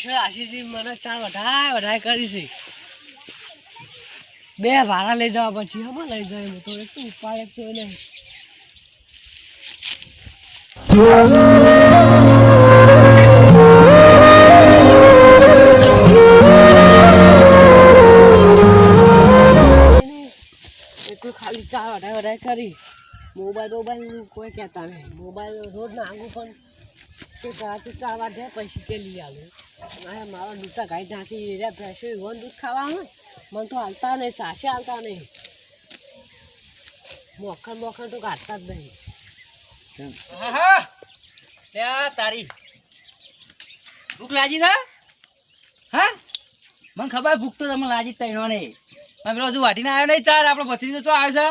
ભેંસો આશીષી મને ચાર વધારે કરી છે. બે ભાડા લઈ જવા પછી હમણાં લઈ જાય તો એટલું ઉપાય તો નહીં. ખાલી ચાર વધારે કરી મોબાઈલ કોઈ કહેતા નહીં. મોબાઈલ રોજ નાખું પણ કે ઘરાથી 4 વાગે પછી તે લઈ આવું. મારા દૂધતા ગાઈ નાખી રહ્યા ભેંસો એવો દૂધ ખાવાનું મને તો હાલતા નહીં, સાસે હાલતા નહીં. મોખણ તો કાઢતા જ નહીં. તારી ભૂખ લાગી છે? હા મને ખબર ભૂખ તો તમને લાગી તૈનો નહીં. પેલો હજુ વાટીને આવ્યો નહીં ચાર આપણો ભત્રીજો તો આવ્યો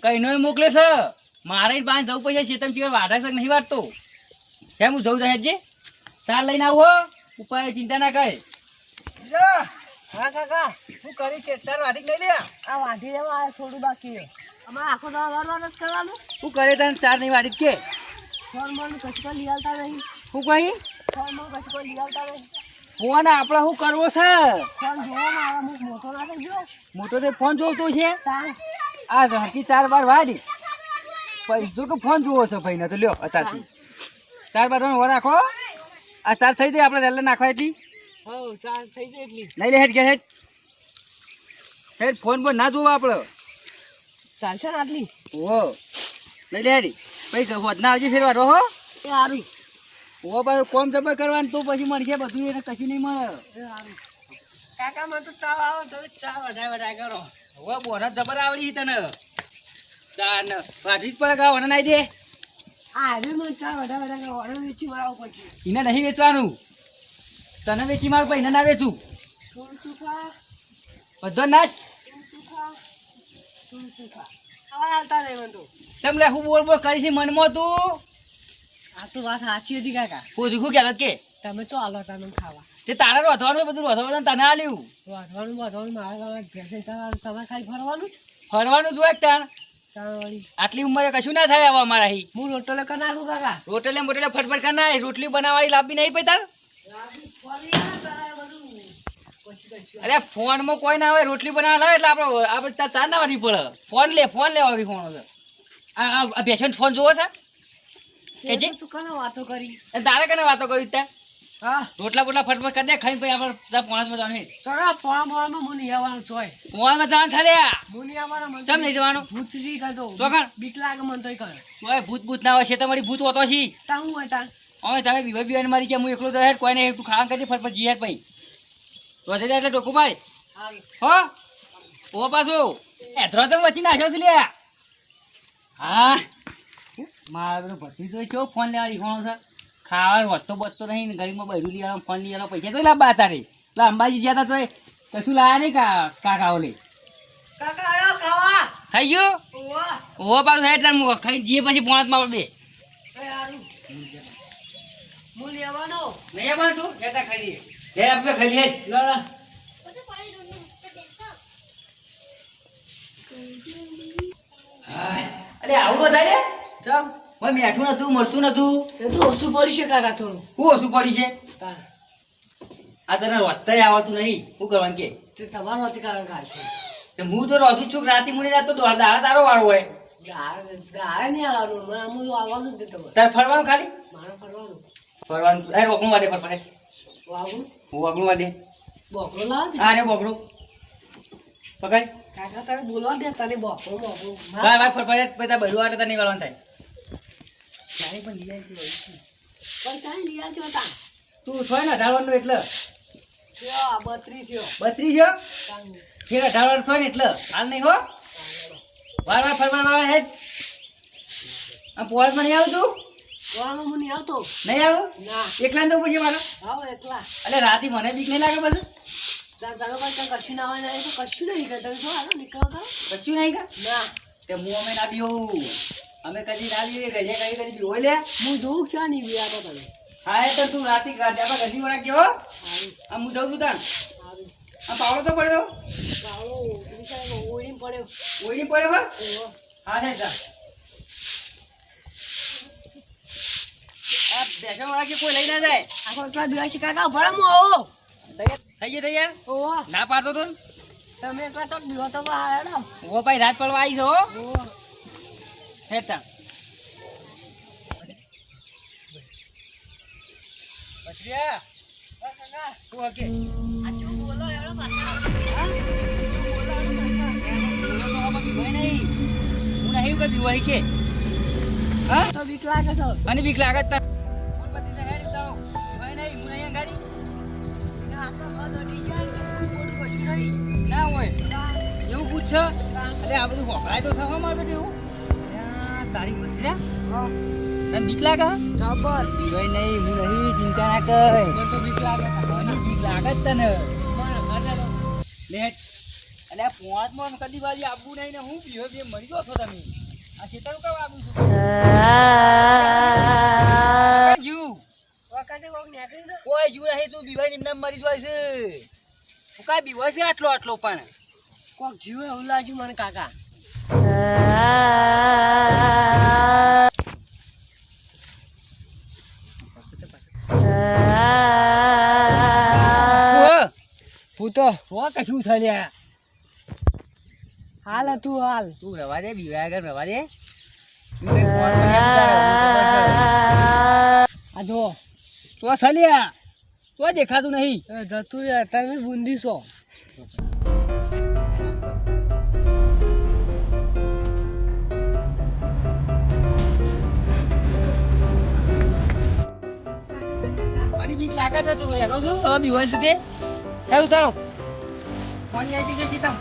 છે કઈનો મોકલે છે. મારે પાંચ જવું પૈસા છે તમે ચીવર વાઢા છે નહીં વાટતો કેમ હું જવું જાય ચાર લઈને આવો ઉપાય ચિંતા ના કરે. હા કાકા શું કરી છે ચાર વાટી લઈ લે. આ વાઢી લેવા આ થોડું બાકી અમારે આખો દાવા વાળવાનું જ કરવાનું. શું કરે તને ચાર નહીં વાટી કે ફોન મને કશું કોઈ લઈ આવતા નહીં. શું કહી ફોન મને કશું કોઈ લઈ આવતા નહીં. ફોન આપણે શું કરવો છે? ફોન જોવો મારા મુખ મોટો ના થઈ ગયો. મોટો તો ફોન જોતો છે. તાર આ ઝડકી 4 વાર વાડી પૈસો કે ફોન જોવો છે ભાઈ ને તો લ્યો અત્યારથી 4 વાર વો રાખો. આ 4 થઈ જાય આપણે રેલે નાખવા એટલી. હો 4 થઈ જાય એટલી. નહીં લે હેડ કે હેડ ફોન પર ના જોવા આપણે ચાલશે ને આટલી? ઓ લઈ લે હેડી પછી હોદના આવજે ફેરવા રહો. એ સારું. ઓ ભાઈ કોમ જબર કરવાનું તો પછી મળશે બધું એને કશું નહીં મળે. એ સારું. કાકા મને તો તાવ આવો તમે ચા વધારે કરો. હવે બોનસ જબર આવડી તને ચા ને વાઢી જ પડે કા વણ નાઈ દે. આ હવે મને ચા વધારે કરો. વણ વેચી મારો પછી એને નહીં વેચવાનું તને વેચી મારું પણ એને ના વેચું. થોડું ચૂકા બધો નાશ આવા હાલતા નહીં મને તો. તમને હું બોલ કરી છે મનમાં તું. આ તો વાત સાચી હતી કાકા. પૂછું કે કે તમે ચો હાલો તમે ખાવા. તે તારે રોધવાનું બધું રોધવાનું તને આલ્યું. વાંધવાનું મારા ગામમાં ભેંસે ચાલવાનું તમારે ખાલી ફરવાનું જ. ફરવાનું જોઈએ તાર ચાલવાળી આટલી ઉંમરે કશું ના થાય હવે અમારા અહીં. હું રોટલો કરી નાખું કાકા. રોટલે મોટેલે ફટફટ કર નાય રોટલી બનાવવાની લાંબી નહીં પઈ તાર. અરે ફોનમાં કોઈ ના હોય રોટલી બનાવવા લાવે એટલે આપણે તાર ચા ના વાળી પડે. ફોન લેવા ફોન છે. આ બેસન ફોન જોવો છે કે જે તું કને વાતો કરી? તારે કને વાતો કરી ત્યાં હા રોટલા બોટલા ફટફટ કરી દે ખાઈને પછી આપણે પોણામાં જવાનું. કાકા પોળામાં હું નહીં આવવાનું ચોય. પોણામાં જવાનું છે લે. હું નહીં આવવાનું. ચમ નહીં જવાનું? ભૂત સી કરતો ચોકણ બીક લાગે મને તોય કરે. ઓય ભૂત ના હોય છે તમારી ભૂત હોતો છી. તા હું હોય તા હવે તમે બીવાને મારી ગયા હું એકલો તો હેડ કોઈ નહીં તું ખાવા કરજે ફટફટ જી હેડ ભાઈ તો છે એટલે ટોકું ભાઈ હો ઓ પાછું એધરો તો વચ્ચે નાખ્યો છે લે. હા મારે બધું ભત્રીજો છો ફોન લેવા રીખવાનો છે. ખાવા વધતો બચતો નહીં ગરીબમાં બહેરું લઈ આવવા ફોન લઈ આવવા પૈસા તો લાંબા તારે એટલે અંબાજી ગયા હતા તો કશું લાયા નહીં કાકાઓ લે. કાકા આયો ખાવા થઈ ગયું ઓવા ઓ પાછું હેડ તાર મુખ ખાઈ જઈએ પછી પોણામાં બે એ હારું હું નહીં આવવાનો. નહીં આવવાનું તું જતા ખાઈ લઈએ લે આપણે ખાઈ લઈએ લડા અરે આવું ન થાય લે. ચમ ભાઈ મેઠું નતું મળતું નતું. એ તો ઓછું પડી છે કાકા થોડું. શું ઓછું પડી છે? તાર આ તને રોધતાય આવડતું નહીં શું કરવાનું કે તે તમારો હતી કારણ કાલ છે. તે હું તો રોધું જ છું રાતી મુની રાત તો દાડા તારો વાળો હોય. ગાળે નહીં આવવાનું મને આમ આવવાનું જ નહીં તમારે. તારે ફરવાનું ખાલી મારે ફરવાનું ફરવાનું અરે ઓગણું વાડે ફરફડે વાવું હું ઓગણું વાડે બોકરો લાવ હા રે બોકડું પકડ કાકા તમે બોલવા દે તને બોકરો ભાઈ ભાઈ ફરફડે પછી તાર બૈરું વાટે તાર નીકળવાનું થાય. ચાલી પણ લઈ આવી પણ ચાલી લઈ આવજો તા તું થોય ને અઢારવાનું એટલે થયો 32 થયો 32 છે ફેર 18 થોય ને એટલે હાલ નહીં હો વાર ફરવાનું હેડ આ પોળમાં નહીં આવું તું બોલવામાં હું નહીં આવતો નહીં આવું ના એકલા ને તો પછી મારો આવો એકલા એટલે રાતે મને બીક નહીં લાગે બધું તારો પાસે કશું ના હોય ને તો કશું નહીં કરે તમે જો હાલો નીકળો કરો કશું નહીં કર ના તે હું અમે ના બીવું અમે કદી ના બીએ કદી રોઈ લે હું જોઉં ક્યાં નહીં બી આતો તમે હા એ તો તું રાતે ગાડી ગધી વાળા કેવો સારું આ હું જઉં છું તાન સારું આ પાવડો તો પડ્યો બાવળો ઓળીને પડ્યો ઓઈની પડ્યો હો ઓહો હા છે જા આ બેસો વાળા કે કોઈ લઈ ના જાય. આખો એકલા બેસી કાકા ભલે હું આવો થઈ ગઈ તૈયાર? ઓહો ના પાડતો તો ને? તમે એકલા તો બીવો તો આવ્યા ઓ ભાઈ રાત પડવા આવી છો ઓહો હેતા પછિયા તું હકે આ જો બોલો એવડો પાછા હું નહીં કઈ બીવાય કે હા તો બીક લાગે છે અને બીક લાગે તને ફોન પતિ જાય હેડ તારો બીવાય નહીં હું નહીં ગાડી આટલો બધો ડીજે કે ફૂટ કશું નહીં ના હોય એવું પૂછ અરે આ બધું વપરાય તો થવા મારે એવું તારી પત્રિયા તને બીક લાગે જબર બીવાય નહીં હું નહીં ચિંતા ના કર મને તો બીક લાગે મને બીક લાગે જ તને મને લેટ અને આ પોંચમાં કદી બાજી આપવું નહીં ને હું બીવે બે મરી ગયો છો તમે આ શેતાનું કામ આપું છું જીવ વખતે કોક નીકળી દો કોઈ જીવ નહીં તું બીવાય એમને મરી જાય છે તું કાંઈ બીવાય છે આટલો આટલો પણ કોક જીવે એવું લાગ્યું મને કાકા ભૂતો કશું છે લ્યા હાલ તું હાલ તું રવા દે બીવાય આગળ રવા દે આ જો તો સલ્યા તો દેખાતું નહીં જતું રે તમે બુંદી છો અને બીક લાગે છે તું એનો શું હવે બીવાય છે તે હે ઉતારો પાણી આવી ગયું છે સીતા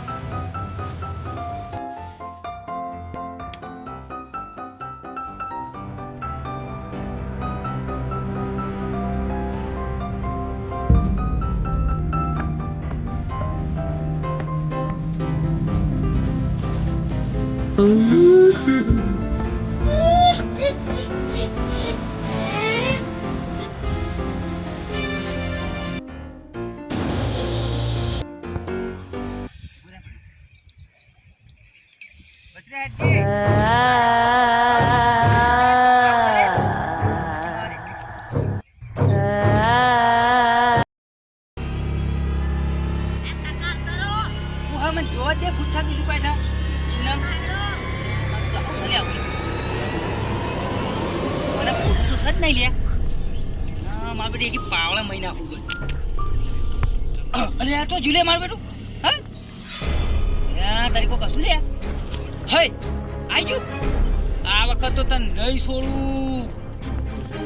જોવા દે ગુચ્છા બીજું કઈ છે ઇન્નમ મને ફોટો તો સજ નહીં લે હા માર બેટી એક પાવળા મહિના આખું ગયું અરે આ તો ઝૂલે માર બેટું હા યા તારી કો કશું લે હે આઈજો આ વખત તો તને નહીં છોડું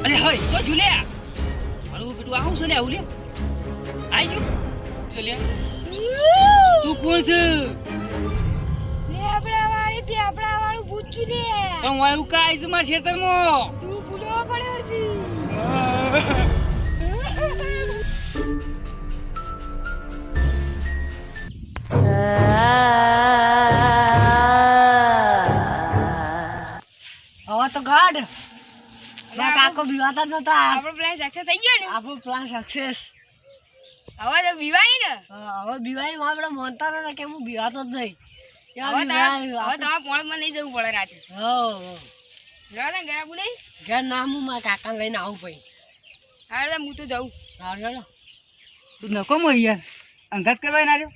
અરે હે તો ઝૂલે મારું બેટું આવું છે લે આવું લે આઈજો લે તું કોણ છે પેપડા વાળું પૂછ્યું ને પણ વાયુ કા આઈસ માર ખેતરમાં તું ભૂલવો પડ્યો છે હવે તો ગાઢ કાકો બીવાતા જ નતા આપણો પ્લાન સક્સેસ થઈ ગયો ને આપણો પ્લાન સક્સેસ હવે તો બીવાય ને હવે બીવાય આપણે માનતા નતા કે હું બીવાતો જ નહીં હવે તમારે પોળમાં નહીં જવું પડે રાતે રાતે ગયા બુ નહીં ઘેર ના હું મારા કાકા લઈને આવું પછી હા હું તો જઉં હારું તું નકો મો યાર અંગાત કરવા ના રહ્યો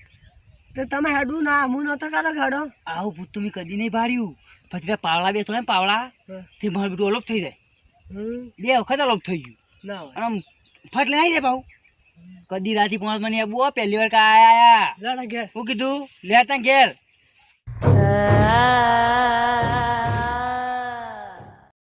તો તમે હેડું ના હું નતો કાતો હેડો આવું ભૂત તો મેં કદી નહીં ભાડ્યું પછી પાવડા બેસો ને પાવડા તે મારું બેટું અલોપ થઈ જાય બે વખત અલોપ થઈ ગયું ના હોય આમ ફટ લઈ જાય ભાવ કદી રાતી પોંચ મને આવું પહેલી વાર કા આયા લડા ઘેર હું કીધું લે તા ઘેર